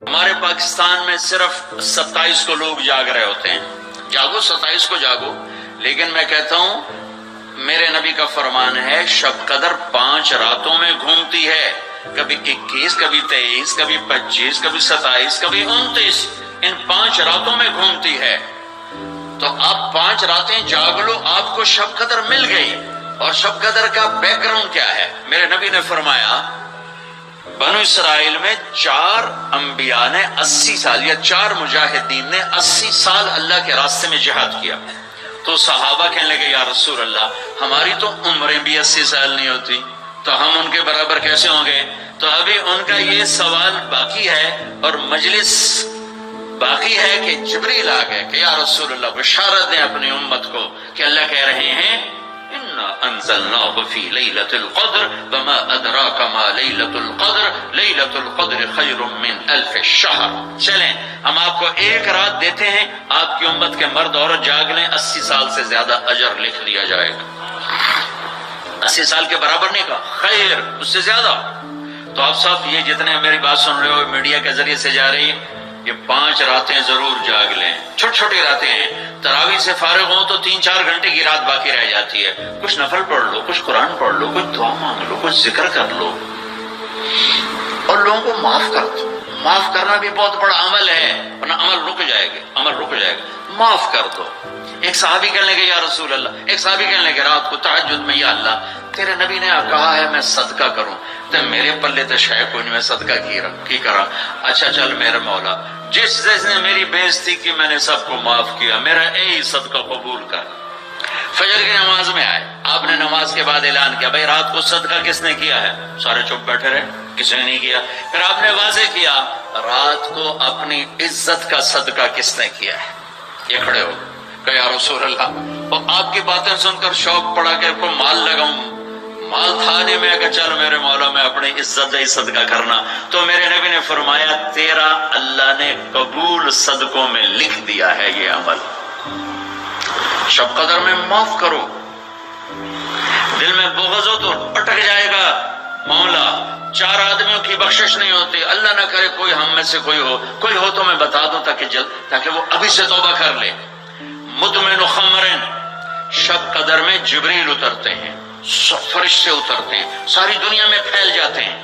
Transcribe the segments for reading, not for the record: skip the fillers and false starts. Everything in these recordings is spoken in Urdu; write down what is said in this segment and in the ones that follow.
ہمارے پاکستان میں صرف 27 کو لوگ جاگ رہے ہوتے ہیں. جاگو 27 کو جاگو، لیکن میں کہتا ہوں میرے نبی کا فرمان ہے شب قدر 5 راتوں میں گھومتی ہے، کبھی 21، کبھی 23، کبھی 25، کبھی 27، کبھی 29. ان 5 راتوں میں گھومتی ہے. تو آپ 5 راتیں جاگ لو، آپ کو شب قدر مل گئی. اور شب قدر کا بیک گراؤنڈ کیا ہے؟ میرے نبی نے فرمایا بنو اسرائیل میں 4 انبیاء نے 80 سال یا 4 مجاہدین نے 80 سال اللہ کے راستے میں جہاد کیا. تو صحابہ کہنے لگے یا رسول اللہ ہماری تو عمریں بھی 80 سال نہیں ہوتی، تو ہم ان کے برابر کیسے ہوں گے؟ تو ابھی ان کا یہ سوال باقی ہے اور مجلس باقی ہے کہ جبریل آ گئے کہ یا رسول اللہ بشارت دیں اپنی امت کو کہ اللہ کہہ رہے ہیں اِنَّا أَنزَلْنَاهُ فِي لَيْلَةِ الْقَدْرِ وَمَا أَدْرَاكَ مَا لَيْلَةُ الْقَدْرِ لَيْلَةُ الْقَدْرِ خَيْرٌ مِّنْ أَلْفِ الشَّهْرِ. چلیں ہم آپ کو ایک رات دیتے ہیں، آپ کی امت کے مرد عورت جاگ لیں، 80 سال سے زیادہ اجر لکھ دیا جائے گا. 80 سال کے برابر نہیں کہا، خیر اس سے زیادہ. تو آپ سب یہ جتنے میری بات سن رہے ہو میڈیا کے ذریعے سے جا رہی ہے، یہ 5 راتیں ضرور جاگ لیں. چھوٹی چھوٹی راتیں ہیں، تراویح سے فارغ ہوں تو 3-4 گھنٹے کی رات باقی رہ جاتی ہے. کچھ نفل پڑھ لو، کچھ قرآن پڑھ لو، کچھ دعا مانگ لو، کچھ ذکر کر لو اور لوگوں کو معاف کر دو. معاف کرنا بھی بہت بڑا عمل ہے، ورنہ عمل رک جائے گا. معاف کر دو. ایک صحابی کہنے لگے یا رسول اللہ، ایک صحابی کہنے لگے رات کو تہجد میں یا اللہ تیرے نبی نے کہا ہے میں صدقہ کروں، تو میرے پلے تو شے کوئی نہیں، میں صدقہ کی کرا. اچھا چل میرے مولا جس نے میری بےزتی کی میں نے سب کو معاف کیا، میرا اے صدقہ قبول کر. فجر کی نماز میں آئے، آپ نے نماز کے بعد اعلان کیا بھائی رات کو صدقہ کس نے کیا ہے؟ سارے چپ بیٹھے رہے، کسی نے نہیں کیا. پھر آپ نے واضح کیا رات کو اپنی عزت کا صدقہ کس نے کیا ہے؟ یہ کھڑے ہو کہ یا رسول اللہ، اور آپ کی باتیں سن کر شوق پڑا کہ کو مال لگاؤں. مال تھا نہیں، میں کہ چل میرے مولا میں اپنی عزت ہی صدقہ کرنا. تو میرے نبی نے فرمایا تیرا اللہ نے قبول صدقوں میں لکھ دیا ہے یہ عمل. شب قدر میں معاف کرو. دل میں بغض ہو تو اٹک جائے گا مولا. 4 آدمیوں کی بخشش نہیں ہوتی، اللہ نہ کرے کوئی ہم میں سے کوئی ہو تو میں بتا دوں تاکہ وہ ابھی سے توبہ کر لے. مدمن خمرن، شب قدر میں جبریل اترتے ہیں، فرشتے اترتے ہیں، ساری دنیا میں پھیل جاتے ہیں.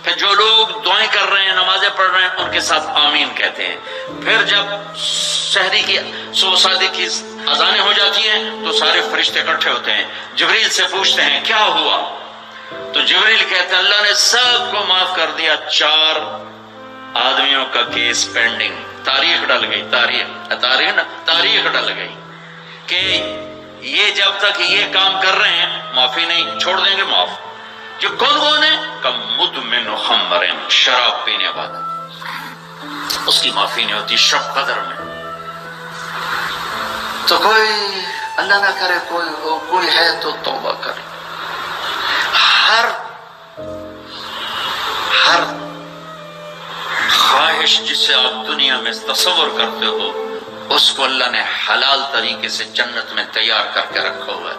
پھر جو لوگ دعائیں کر رہے ہیں نمازیں پڑھ رہے ہیں ان کے ساتھ آمین کہتے ہیں. پھر جب سحری کی صادق کی اذانیں ہو جاتی ہیں تو سارے فرشتے اکٹھے ہوتے ہیں، جبریل سے پوچھتے ہیں کیا ہوا؟ تو جبریل کہتے ہیں اللہ نے سب کو معاف کر دیا، 4 آدمیوں کا کیس پینڈنگ. تاریخ ڈل گئی، تاریخ ڈل گئی کہ یہ جب تک یہ کام کر رہے ہیں معافی نہیں، چھوڑ دیں گے معاف. جو کون ہے کہ مدمن خمرن، شراب پینے والا، اس کی معافی نہیں ہوتی شب قدر میں. تو کوئی اللہ نہ کرے کوئی ہے تو توبہ کرے. ہر خواہش جسے آپ دنیا میں تصور کرتے ہو اس کو اللہ نے حلال طریقے سے جنت میں تیار کر کے رکھا ہوا ہے.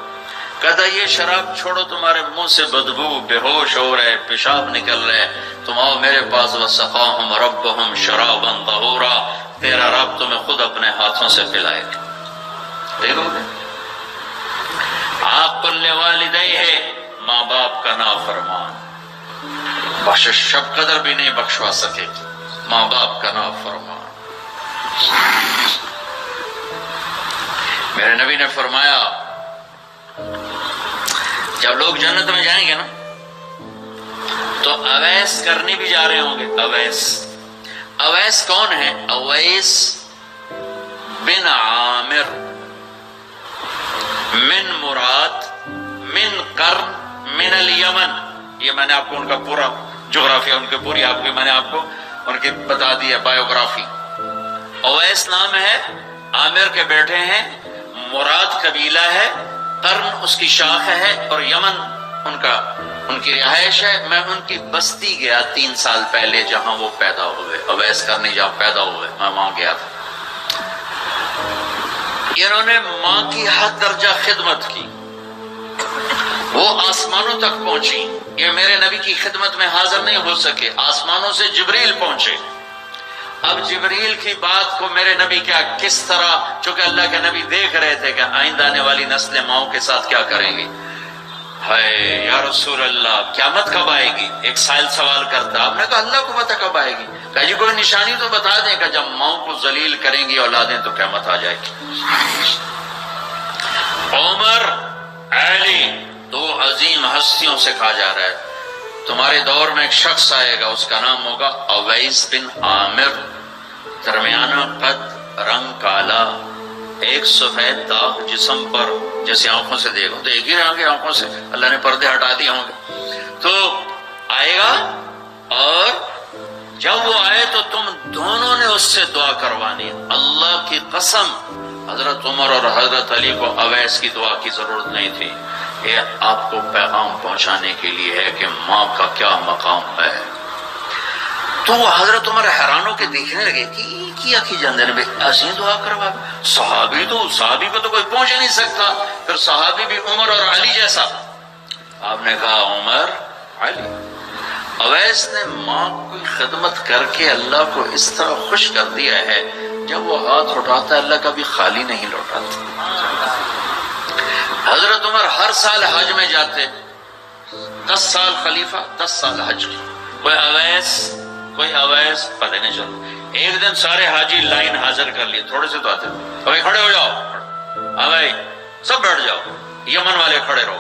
کہتا یہ شراب چھوڑو، تمہارے منہ سے بدبو، بے ہوش ہو رہے، پیشاب نکل رہے، تم آؤ میرے پاس. وسقاہم ربہم شرابا طہورا، تیرا رب تمہیں خود اپنے ہاتھوں سے پلائے گا. دیکھو گے عاق لوالدیہ، ماں باپ کا نافرمان، بخشش شب قدر بھی نہیں بخشوا سکے گی، ماں باپ کا نافرمان. میرے نبی نے فرمایا جب لوگ جنت میں جائیں گے نا تو اویس کرنے بھی جا رہے ہوں گے. اویس کون ہے؟ اویس بن عامر من مراد من قرن من الیمن. یہ میں نے آپ کو ان کا پورا جغرافیہ، ان کی پوری آپ کی میں نے آپ کو ان کی بتا دی ہے بایوگرافی. اویس نام ہے، عامر کے بیٹے ہیں، مراد قبیلہ ہے، قرن اس کی شاخ ہے اور یمن ان کی رہائش ہے. میں ان کی بستی گیا 3 سال پہلے جہاں وہ پیدا ہوئے، اویس کرنی جہاں پیدا ہوئے، میں وہاں گیا تھا. انہوں نے ماں کی حد درجہ خدمت کی، وہ آسمانوں تک پہنچی. یہ میرے نبی کی خدمت میں حاضر نہیں ہو سکے، آسمانوں سے جبریل پہنچے اب جبریل کی بات کو میرے نبی کیا کس طرح، چونکہ اللہ کے نبی دیکھ رہے تھے کہ آئندہ آنے والی نسلیں ماؤں کے ساتھ کیا کریں گی. ہے یا رسول اللہ قیامت کب آئے گی؟ ایک سائل سوال کرتا. آپ نے کہا اللہ کو پتہ کب آئے گی. کہا جی کوئی نشانی تو بتا دیں کہ جب ماؤں کو ذلیل کریں گی اولادیں تو قیامت آ جائے گی. عمر علی دو عظیم ہستیوں سے کہا جا رہا ہے تمہارے دور میں ایک شخص آئے گا، اس کا نام ہوگا اویس بن عامر، درمیانہ قد، رنگ کالا، ایک سفید داغ جسم پر، جیسے آنکھوں سے دیکھو تو ایک ہی رہیں گے آنکھوں سے، اللہ نے پردے ہٹا دیے ہوں گے. تو آئے گا اور جب وہ آئے تو تم دونوں نے اس سے دعا کروانی. اللہ کی قسم حضرت عمر اور حضرت علی کو اویس کی دعا کی ضرورت نہیں تھی. یہ آپ کو پیغام پہنچانے کے لیے ہے کہ ماں کا کیا مقام ہے. تو وہ حضرت عمر حیران ہو کے دیکھنے لگے کہ کیا کی جاندے نے ایسی دعا کروا. صحابی کو تو کوئی پہنچ نہیں سکتا، پھر صحابی بھی عمر اور علی جیسا. آپ نے کہا عمر علی. اویس نے ماں کی خدمت کر کے اللہ کو اس طرح خوش کر دیا ہے، جب وہ ہاتھ اٹھاتا ہے اللہ کبھی خالی نہیں لوٹاتا. حضرت عمر ہر سال حج میں جاتے، 10 سال خلیفہ 10 سال حج کی. کوئی اویس پتہ نہیں چلتا. ایک دن سارے حاجی لائن حاضر کر لیے، تھوڑے سے تو آتے، بھائی کھڑے ہو جاؤ، ہاں بھائی سب بیٹھ جاؤ، یمن والے کھڑے رہو،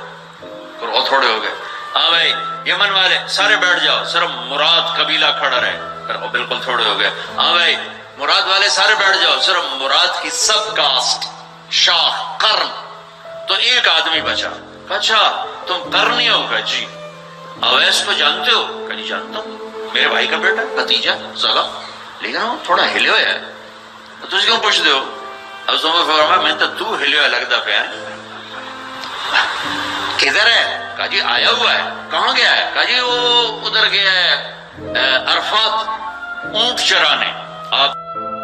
اور تھوڑے ہو گئے. ہاں بھائی یمن والے سارے بیٹھ جاؤ، صرف مراد قبیلہ کھڑا رہے، پھر بالکل تھوڑے ہو گئے. ہاں بھائی مراد والے سارے بیٹھ جاؤ، صرف مراد کی سب کاسٹ، شاخ، قرن، تو ایک آدمی بچا. اچھا تم کرنی ہوگا؟ جی. اویس کو جانتے ہو؟ کہ نہیں جانتا ہوں، میرے بھائی کا بیٹا، بھتیجا، سگا، لیکن وہ تھوڑا ہلے ہویا ہے، تجھ کیوں پوچھتے ہو؟ اب تمہیں فرمایا میں تو ہلے ہویا لگتا پہ ہے. کدھر ہے؟ کہا جی آیا ہوا ہے. کہاں گیا ہے؟ کہا جی وہ ادھر گیا ہے عرفات اونٹ چرانے. آپ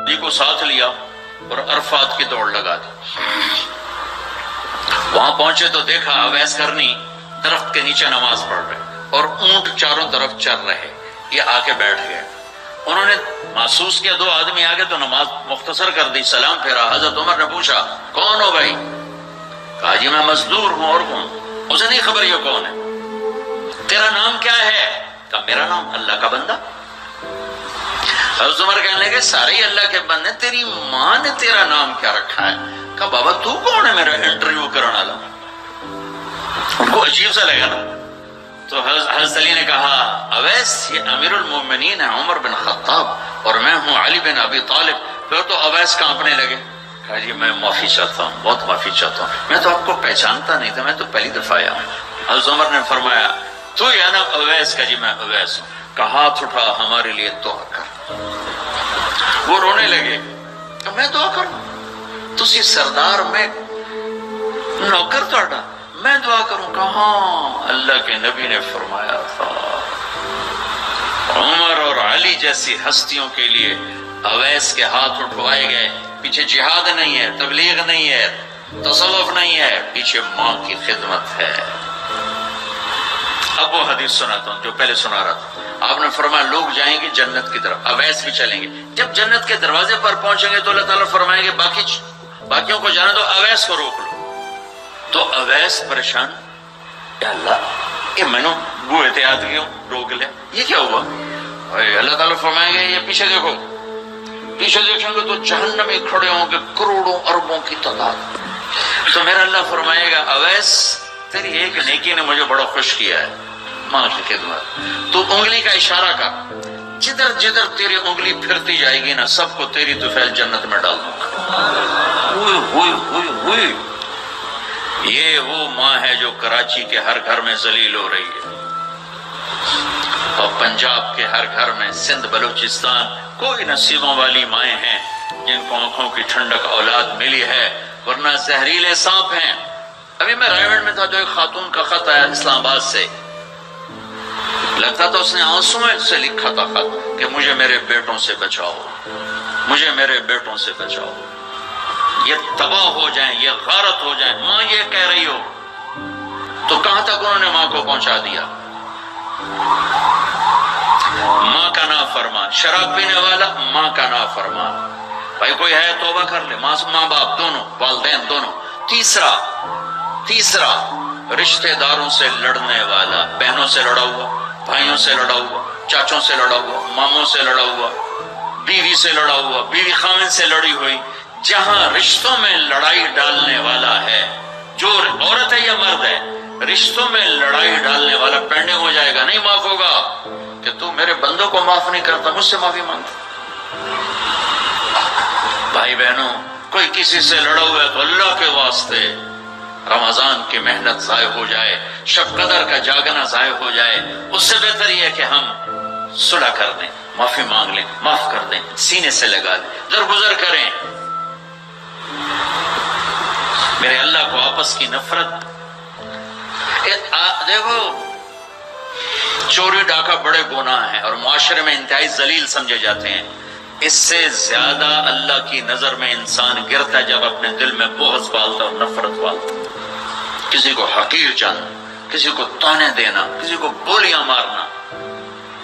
جی کو ساتھ لیا اور عرفات کی دوڑ لگا دی. وہاں پہنچے تو دیکھا اویس کرنی درخت کے نیچے نماز پڑھ رہے اور اونٹ چاروں طرف چر رہے. یہ آ کے بیٹھ گئے. انہوں نے محسوس کیا 2 آدمی آ گئے تو نماز مختصر کر دی، سلام پھیرا. حضرت عمر نے پوچھا کون ہو بھائی؟ کہا جی میں مزدور ہوں اور ہوں. اسے نہیں خبر یہ کون ہے. تیرا نام کیا ہے؟ کہا میرا نام اللہ کا بندہ. حضرت عمر کہنے لگے سارے ہی اللہ کے بندے، تیری ماں نے تیرا نام کیا رکھا ہے؟ کہا بابا تو کون ہے میرا انٹرویو کرنے والا؟ ان کو عجیب سا لگا نا. تو حضرت علی نے کہا اویس یہ امیر المومنین ہے عمر بن خطاب اور میں ہوں علی بن ابی طالب. پھر تو اویس کانپنے لگے. کہا جی میں معافی چاہتا ہوں، بہت معافی چاہتا ہوں، میں تو آپ کو پہچانتا نہیں تھا، میں تو پہلی دفعہ آیا ہوں. حضرت عمر نے فرمایا تو یا نا اویس؟ کا جی میں اویس ہوں. کہا ہاتھ اٹھا ہمارے لیے دعا کر. وہ رونے لگے. کہ میں دعا کروں؟ تسی سردار، میں نوکر تھوڑا، میں دعا کروں؟ کہاں اللہ کے نبی نے فرمایا تھا عمر اور علی جیسی ہستیوں کے لیے اویس کے ہاتھ اٹھوائے گئے. پیچھے جہاد نہیں ہے، تبلیغ نہیں ہے، تصوف نہیں ہے، پیچھے ماں کی خدمت ہے. اب وہ حدیث سناتا ہوں جو پہلے سنا رہا تھا. آپ نے فرمایا لوگ جائیں گے جنت کی طرف، اویس بھی چلیں گے. جب جنت کے دروازے پر پہنچیں گے تو اللہ تعالیٰ فرمائیں گے باقیوں کو جانے دو، اویس کو روک لو. تو اویس پریشان، یا اللہ یہ میں نے وہ احتیاط کیوں روک لے، یہ کیا ہوا؟ اللہ تعالیٰ فرمائیں گے یہ پیچھے دیکھو. پیچھے دیکھیں گے تو جہنم میں کھڑے ہوں گے کروڑوں اربوں کی تعداد. تو میرا اللہ فرمائے گا اویس تیری ایک نیکی نے مجھے بڑا خوش کیا ہے، ماں کی خدمت. تو انگلی کا اشارہ کر، جدھر جدھر تیری انگلی پھرتی جائے گی نا سب کو تیری طفیل جنت میں ڈال دوں گا. یہ وہ ماں ہے جو کراچی کے ہر گھر میں ذلیل ہو رہی ہے، اور پنجاب کے ہر گھر میں، سندھ بلوچستان کوئی نصیبوں والی مائیں ہیں جن کو آنکھوں کی ٹھنڈک اولاد ملی ہے، ورنہ زہریلے سانپ ہیں. ابھی میں رائے گڑھ میں تھا تو ایک خاتون کا خط آیا اسلام آباد سے. لگتا تھا اس نے آنسوں سے لکھا تھا خط کہ مجھے میرے بیٹوں سے بچاؤ، مجھے میرے بیٹوں سے بچاؤ، یہ تباہ ہو جائیں، یہ غارت ہو جائیں. ماں یہ کہہ رہی ہو تو کہاں تک انہوں نے ماں کو پہنچا دیا؟ ماں کا نافرمان، شراب پینے والا ماں کا نافرمان. نافرمان. بھائی کوئی ہے توبہ کر لے، ماں باپ دونوں، والدین دونوں. تیسرا رشتہ داروں سے لڑنے والا، بہنوں سے لڑا ہوا، بھائیوں سے لڑا ہوا، چاچوں سے لڑا ہوا، ماموں سے لڑا ہوا، بیوی سے لڑا ہوا، بیوی خاوند سے لڑی ہوئی. جہاں رشتوں میں لڑائی ڈالنے والا ہے، جو عورت ہے یا مرد ہے، رشتوں میں لڑائی ڈالنے والا پینڈنگ ہو جائے گا، نہیں معاف ہوگا. کہ تو میرے بندوں کو معاف نہیں کرتا، مجھ سے معافی مانگتا. بھائی بہنوں، کوئی کسی سے لڑا ہوا ہے تو اللہ کے واسطے رمضان کی محنت ضائع ہو جائے، شب قدر کا جاگنا ضائع ہو جائے، اس سے بہتر یہ ہے کہ ہم صلح کر دیں، معافی مانگ لیں، معاف کر دیں، سینے سے لگا دیں، درگزر کریں. میرے اللہ کو آپس کی نفرت. دیکھو، چوری ڈاکہ بڑے گناہ ہیں اور معاشرے میں انتہائی ذلیل سمجھے جاتے ہیں. اس سے زیادہ اللہ کی نظر میں انسان گرتا ہے جب اپنے دل میں بغض پالتا اور نفرت پالتا، کسی کو حقیر جاننا، کسی کو تانے دینا، کسی کو گولیاں مارنا.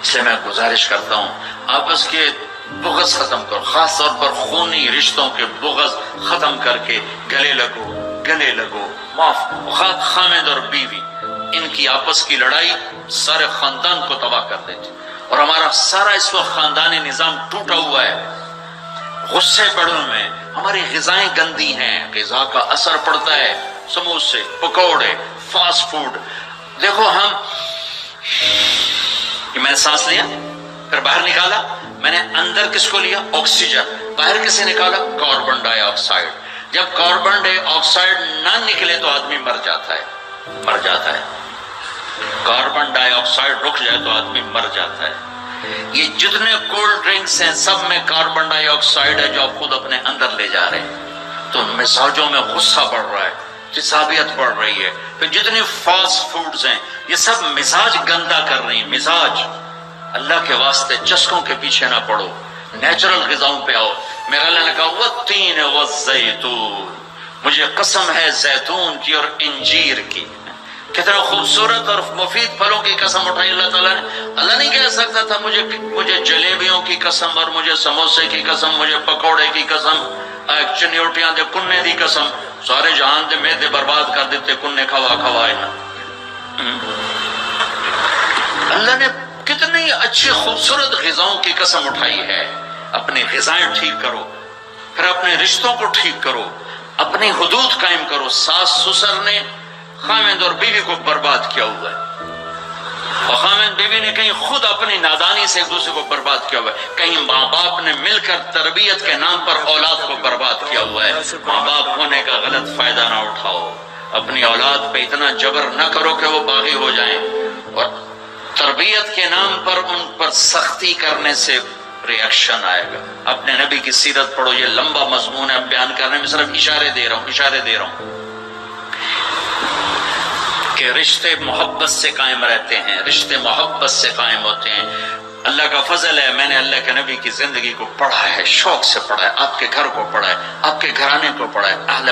اس لیے میں گزارش کرتا ہوں آپس کے بغض ختم کرو، خاص طور پر خونی رشتوں کے بغض ختم کر کے گلے لگو. معاف. خاوند اور بیوی، ان کی آپس کی لڑائی سارے خاندان کو تباہ کر دیتی، اور ہمارا سارا اس وقت خاندانی نظام ٹوٹا ہوا ہے. غصے بڑوں میں ہماری غذائیں گندی ہیں، غذا کا اثر پڑتا ہے، سموسے، پکوڑے، فاسٹ فوڈ. دیکھو میں نے سانس لیا، پھر باہر نکالا، میں نے اندر کس کو لیا؟ آکسیجن. باہر کسے نکالا؟ کاربن ڈائی آکسائڈ. جب کاربن ڈائی آکسائڈ نہ نکلے تو آدمی مر جاتا ہے. کاربن ڈائی آکسائڈ رک جائے تو آدمی مر جاتا ہے. یہ جتنے کولڈ ڈرنکس ہیں سب میں کاربن ڈائی آکسائڈ ہے جو آپ خود اپنے اندر لے جا رہے ہیں. تو مزاجوں میں غصہ بڑھ رہا ہے، جسابیت بڑھ رہی ہے. پھر جتنی فاسٹ فوڈز ہیں یہ سب مزاج گندا کر رہی ہیں. مزاج. اللہ کے واسطے چسکوں کے پیچھے نہ پڑو، نیچرل غذاؤں پہ آؤ. میرا اللہ نے کہا والتین والزیتون، مجھے قسم ہے زیتون کی اور انجیر کی. کتنا خوبصورت اور مفید پھلوں کی قسم اٹھائی اللہ تعالیٰ نے. اللہ نہیں کہہ سکتا تھا مجھے جلیبیوں کی قسم اور مجھے سموسے کی قسم، مجھے پکوڑے کی قسم، چنیوٹیاں دے کنے دی قسم. سارے جہان دے میدے برباد کر دیتے کنے کھوا. اللہ نے کتنی اچھی خوبصورت غذاؤں کی قسم اٹھائی ہے. اپنی غذائیں ٹھیک کرو، پھر اپنے رشتوں کو ٹھیک کرو، اپنی حدود قائم کرو. ساس سسر نے خاوند اور بیوی کو برباد کیا ہوا ہے، اور خاوند بیوی نے کہیں خود اپنی نادانی سے ایک دوسرے کو برباد کیا ہوا ہے. کہیں ماں باپ نے مل کر تربیت کے نام پر اولاد کو برباد کیا ہوا ہے. ماں باپ ہونے کا غلط فائدہ نہ اٹھاؤ. اپنی اولاد پہ اتنا جبر نہ کرو کہ وہ باغی ہو جائیں، اور تربیت کے نام پر ان پر سختی کرنے سے ریاکشن آئے گا. اپنے نبی کی سیرت پڑھو. یہ لمبا مضمون ہے، بیان کرنے میں صرف اشارے دے رہا ہوں کہ رشتے محبت سے قائم رہتے ہیں، رشتے محبت سے قائم ہوتے ہیں. اللہ کا فضل ہے، میں نے اللہ کے نبی کی زندگی کو پڑھا ہے، شوق سے پڑھا ہے، آپ کے گھر کو پڑھا ہے، آپ کے گھرانے کو پڑھا ہے، اہل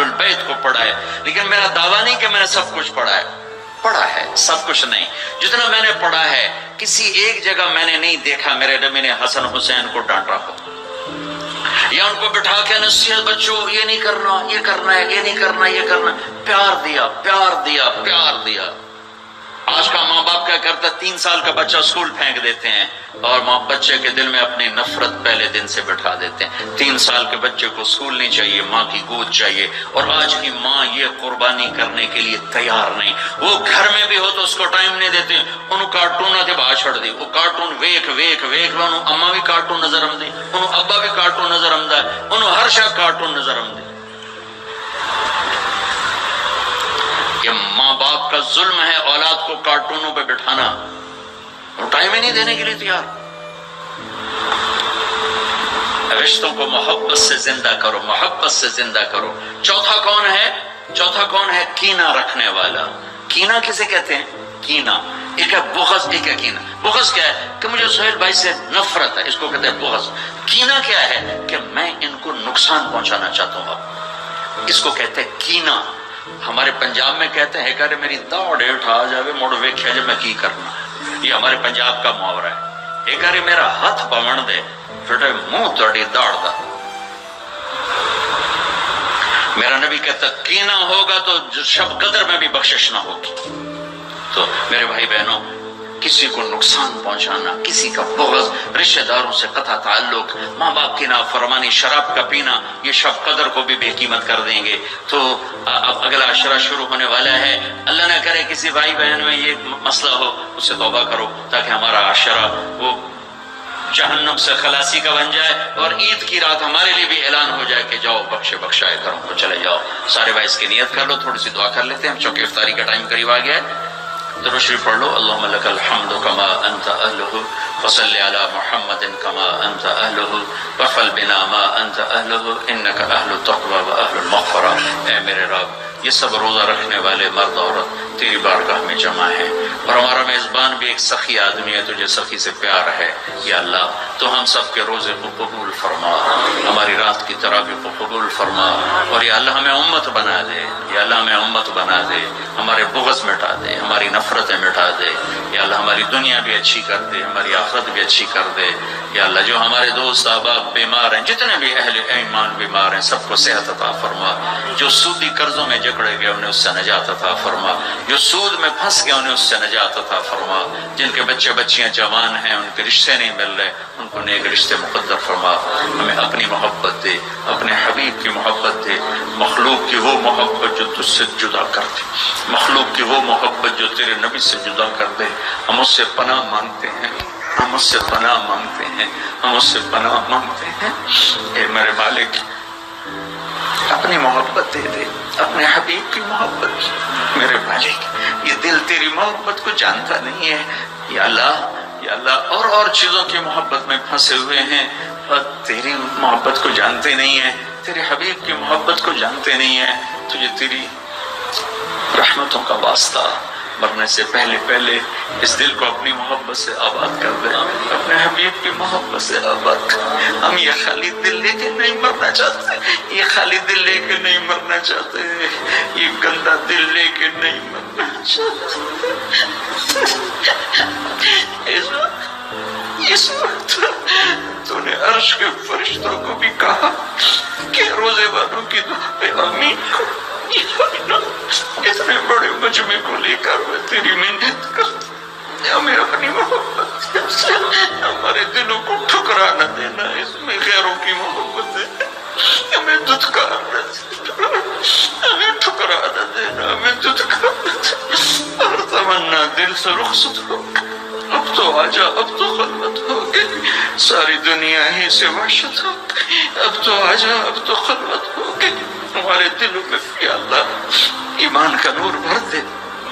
البیت کو پڑھا ہے. لیکن میرا دعویٰ نہیں کہ میں نے سب کچھ پڑھا ہے، سب کچھ نہیں. جتنا میں نے پڑھا ہے کسی ایک جگہ میں نے نہیں دیکھا میرے نبی نے حسن حسین کو ڈانٹا ہو، یا ان کو بٹھا کے نصیحت، بچوں یہ نہیں کرنا، یہ کرنا ہے، یہ نہیں کرنا، یہ کرنا. پیار دیا. آج کا ماں باپ کیا کرتا ہے؟ 3 سال کا بچہ اسکول پھینک دیتے ہیں اور بچے کے دل میں اپنی نفرت پہلے دن سے بٹھا دیتے ہیں. 3 سال کے بچے کو اسکول نہیں چاہیے، ماں کی گود چاہیے. اور آج کی ماں یہ قربانی کرنے کے لیے تیار نہیں. وہ گھر میں بھی ہو تو اس کو ٹائم نہیں دیتے. انہوں کارٹون آتے باہر چھڑ دی، وہ کارٹون ویک انہوں اما بھی کارٹون نظر آمدی، انہوں ابا بھی کارٹون نظر آمدہ ہے، انہوں ہر شاہ کارٹون نظر آمدی. یہ ماں باپ کا ظلم ہے اولاد کو کارٹونوں پہ بٹھانا، اور ٹائم ہی نہیں دینے کے لیے تیار. رشتوں کو محبت سے زندہ کرو. چوتھا کون ہے؟ کینہ رکھنے والا. کینہ کسے کہتے ہیں؟ کینہ ایک ہے بغض، ایک ہے کینہ. بغض کیا ہے؟ کہ مجھے سہیل بھائی سے نفرت ہے، اس کو کہتے ہیں بغض. کینہ کیا ہے؟ کہ میں ان کو نقصان پہنچانا چاہتا ہوں، اس کو کہتے ہیں کینہ. ہمارے پنجاب میں کہتے ہیں کہ میری داڑ اٹھا جاوے موڑ ویکھیا جب میں کی کرنا. یہ ہمارے پنجاب کا محاورہ ہے. ایک باری میرا ہاتھ پوڑ دے پھر منہ توڑی دوڑ دا. میرا نبی کہتا کینہ ہوگا تو شب قدر میں بھی بخشش نہ ہوگی. تو میرے بھائی بہنوں، کسی کو نقصان پہنچانا، کسی کا بغض، رشتہ داروں سے قطع تعلق، ماں باپ کی نافرمانی، شراب کا پینا، یہ شب قدر کو بھی بے قیمت کر دیں گے. تو اب اگلا عشرہ شروع ہونے والا ہے. اللہ نہ کرے کسی بھائی بہن میں یہ مسئلہ ہو، اس سے توبہ کرو تاکہ ہمارا عشرہ وہ جہنم سے خلاصی کا بن جائے، اور عید کی رات ہمارے لیے بھی اعلان ہو جائے کہ جاؤ بخشے بخشائے گھروں کو چلے جاؤ. سارے بھائی اس کی نیت کر لو، تھوڑی سی دعا کر لیتے ہیں چونکہ افطاری کا ٹائم قریب آ گیا ہے. درود شریف پڑھ لو. اللہم لک الحمد کما انت اہلہ وصلی علی محمد کما انت اہلہ وفعل بنا ما انت اہلہ انک اہل التقوی و اہل المغفرہ. اے میرے رب، یہ سب روزہ رکھنے والے مرد عورت تیری بارگاہ میں جمع ہیں، اور ہمارا میزبان بھی ایک سخی آدمی ہے، تجھے سخی سے پیار ہے. یا اللہ تو ہم سب کے روزے کو قبول فرما، ہماری رات کی تراویح کو قبول فرما، اور یا اللہ ہمیں امت بنا دے. یا اللہ ہمیں امت بنا دے، ہمارے بغض مٹا دے، ہماری نفرتیں مٹا دے. یا اللہ ہماری دنیا بھی اچھی کر دے، ہماری آخرت بھی اچھی کر دے. یا اللہ جو ہمارے دوست احباب بیمار ہیں، جتنے بھی اہل ایمان بیمار ہیں، سب کو صحت عطا فرما. جو سودی قرضوں میں جکڑے گئے انہیں اس سے نجات عطا فرما، جو سود میں پھنس گئے انہیں اس سے نجات عطا فرما. جن کے بچے بچیاں جوان ہیں، ان کے رشتے نہیں مل رہے، ان کو نیک رشتے مقدر فرما. ہمیں اپنی محبت دے، اپنے حبیب کی محبت دے، مخلوق کی وہ محبت جو تجھ سے جدا کر دے، مخلوق کی وہ محبت جو تیرے نبی سے جدا کر دے. ہم اس سے پناہ مانگتے ہیں، ہم اس سے پناہ مانگتے ہیں، ہم اس سے پناہ مانگتے ہیں. اے میرے مالک، اپنی محبت دے دے، اپنے حبیب کی محبت. میرے مالک، یہ دل تیری محبت کو جانتا نہیں ہے. یا اللہ، یا اللہ، اور چیزوں کی محبت میں پھنسے ہوئے ہیں اور تیری محبت کو جانتے نہیں ہیں، تیرے حبیب کی محبت کو جانتے نہیں ہیں. تجھے تیری رحمتوں کا واسطہ، مرنے سے پہلے پہلے اس دل کو اپنی محبت سے آباد کر دے، اپنے حبیب کی محبت سے آباد کر. ہم یہ خالی دل لے کے نہیں مرنا چاہتے، یہ خالی دل لے کے نہیں مرنا چاہتے، یہ گندا دل لے کے نہیں مرنا چاہتے. اس وقت تو نے عرش کے فرشتوں کو بھی کہا کہ روزے والوں کی دعا پہ آمین کرو. اتنے بڑے مجمع کو لے کر میں تیری منت کرتا، ہمیں اپنی محبت سے ہمارے دلوں کو ٹھکرا نہ دینا. اس میں غیروں کی محبت ہے، ہمیں دھتکار نہ دینا، ہمیں ٹھکرا نہ دینا، ہمیں دھتکار نہ دینا. اور تمنا دل سے رخصت ہو، اب تو آجا، اب تو خلوت ہو گئی، ساری دنیا ہی سے وحشت ہو گئی. اب تو آجا، اب تو خلوت ہو گئی. ہمارے دلوں میں یا اللہ ایمان کا نور بھر دے،